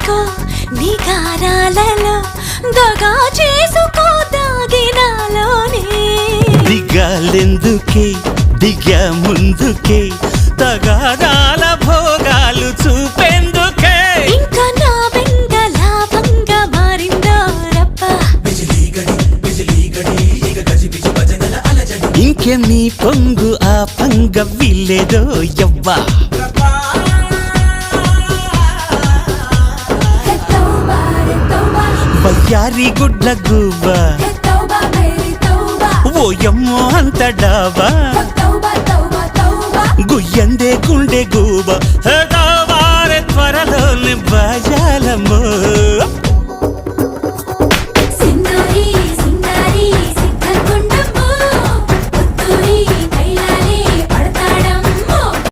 దాచుకో నీ గారాలలో దగా చేసుకో దాగినాలోనే దిగాలెందుకే దిగా ముందుకే తగాదాల భోగాలు చూపెందుకే ఇంకా నా వెంట లాభంగా మారిందో రప్ప ఇంకేం నీ పొంగు ఆ పంగ విల్లేదో యవ్వా వయ్యారి గుడ్ల గువ్వ ఓయమ్మో అంత డాబా గుయ్యందే గుండె గూబ